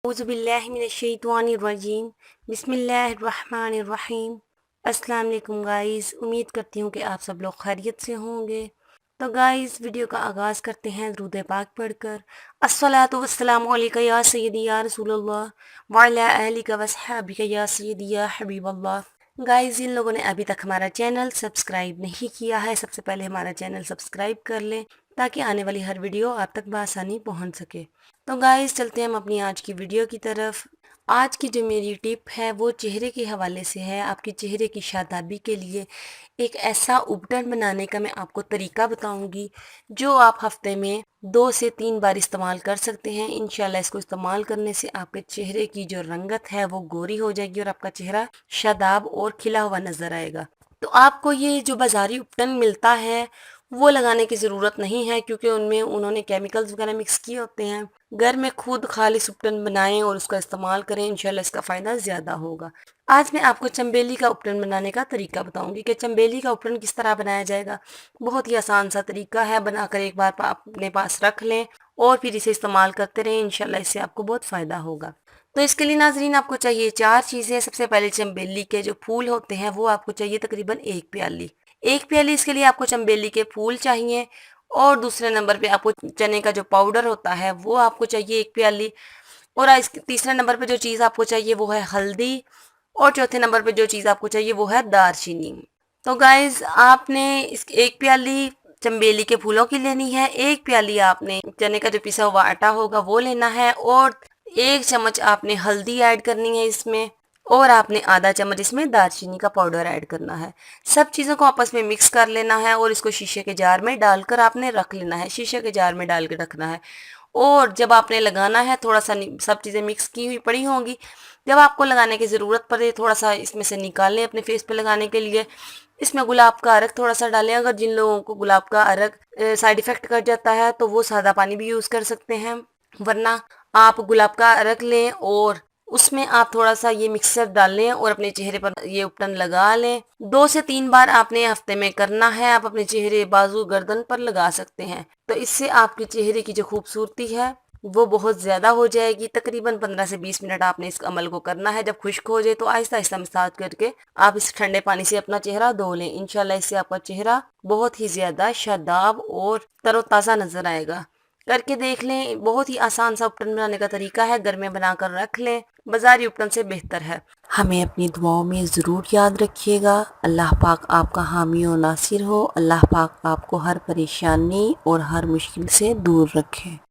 औज़ुबिल्लाहिमिनश्शैतानिर्रजीम बिस्मिल्लाहिर्रहमानिर्रहीम। अस्सलाम वालेकुम गाइस, उम्मीद करती हूँ कि आप सब लोग खैरियत से होंगे। तो गाइस वीडियो का आगाज़ करते हैं दुरूद पाक पढ़कर। अस्सलातु वस्सलामु अलैका या सय्यदी या रसूलल्लाह व अला आलिका व अस्हाबिका या सय्यदी या हबीबल्लाह। गाइस जिन लोगों ने अभी तक हमारा चैनल सब्सक्राइब नहीं किया है, सबसे पहले हमारा चैनल सब्सक्राइब कर लें ताकि आने वाली हर वीडियो आप तक बआसानी पहुंच सके। तो गाइस चलते हैं हम अपनी आज की वीडियो की तरफ। आज की जो मेरी टिप है वो चेहरे के हवाले से है। आपके चेहरे की शादाबी के लिए एक ऐसा उपटन बनाने का मैं आपको तरीका बताऊंगी जो आप हफ्ते में 2 से 3 बार इस्तेमाल कर सकते हैं। इंशाल्लाह इसको इस्तेमाल करने से आपके चेहरे की जो रंगत है वो गोरी हो जाएगी और आपका चेहरा शादाब और खिला हुआ नजर आएगा। तो आपको ये जो बाज़ारी उपटन मिलता है वो लगाने की ज़रूरत नहीं है, क्योंकि उनमें उन्होंने केमिकल्स वगैरह मिक्स किए होते हैं। घर में खुद खालिस उपटन बनाएं और उसका इस्तेमाल करें, इंशाल्लाह इसका फ़ायदा ज़्यादा होगा। आज मैं आपको चंबेली का उपटन बनाने का तरीका बताऊंगी कि चंबेली का उपटन किस तरह बनाया जाएगा। बहुत ही आसान सा तरीका है, बनाकर एक बार अपने पास रख लें और फिर इसे इस्तेमाल करते रहें। इंशाल्लाह इससे आपको बहुत फ़ायदा होगा। तो इसके लिए नाजरीन आपको चाहिए 4 चीज़ें। सबसे पहले चंबेली के जो फूल होते हैं वो आपको चाहिए तकरीबन 1 प्याली। 1 प्याली इसके लिए आपको चंबेली के फूल चाहिए। और दूसरे नंबर पे आपको चने का जो पाउडर होता है वो आपको चाहिए 1 प्याली। और तीसरे नंबर पे जो चीज़ आपको चाहिए वो है हल्दी। और चौथे नंबर पे जो चीज़ आपको चाहिए वो है दालचीनी। तो गाइज आपने इस 1 प्याली चंबेली के फूलों की लेनी है, 1 प्याली आपने चने का जो पिसा हुआ आटा होगा वो लेना है, और 1 चम्मच आपने हल्दी ऐड करनी है इसमें, और आपने आधा चम्मच इसमें दालचीनी का पाउडर ऐड करना है। सब चीज़ों को आपस में मिक्स कर लेना है और इसको शीशे के जार में डालकर आपने रख लेना है। शीशे के जार में डाल के रखना है। और जब आपने लगाना है थोड़ा सा सब चीज़ें मिक्स की हुई पड़ी होंगी, जब आपको लगाने की ज़रूरत पड़े थोड़ा सा इसमें से निकाल लें अपने फेस पे लगाने के लिए। इसमें गुलाब का अरक थोड़ा सा डालें। अगर जिन लोगों को गुलाब का अरक साइड इफ़ेक्ट कर जाता है तो वो सादा पानी भी यूज़ कर सकते हैं, वरना आप गुलाब का अरक लें और उसमें आप थोड़ा सा ये मिक्सर डाल लें और अपने चेहरे पर ये उपटन लगा लें। 2 से 3 बार आपने हफ्ते में करना है। आप अपने चेहरे, बाजू, गर्दन पर लगा सकते हैं। तो इससे आपके चेहरे की जो खूबसूरती है वो बहुत ज़्यादा हो जाएगी। तकरीबन 15 से 20 मिनट आपने इस अमल को करना है। जब खुश्क हो जाए तो आहिस्ता आहिस्ता मसाज करके आप इस ठंडे पानी से अपना चेहरा धो लें। इंशाल्लाह इससे आपका चेहरा बहुत ही ज़्यादा शादाब और तरोताज़ा नज़र आएगा। करके देख लें। बहुत ही आसान सा उपटन बनाने का तरीका है, घर में बनाकर रख लें, बाज़ारी उपटन से बेहतर है। हमें अपनी दुआओं में ज़रूर याद रखिएगा। अल्लाह पाक आपका हामी और नासिर हो। अल्लाह पाक आपको हर परेशानी और हर मुश्किल से दूर रखे।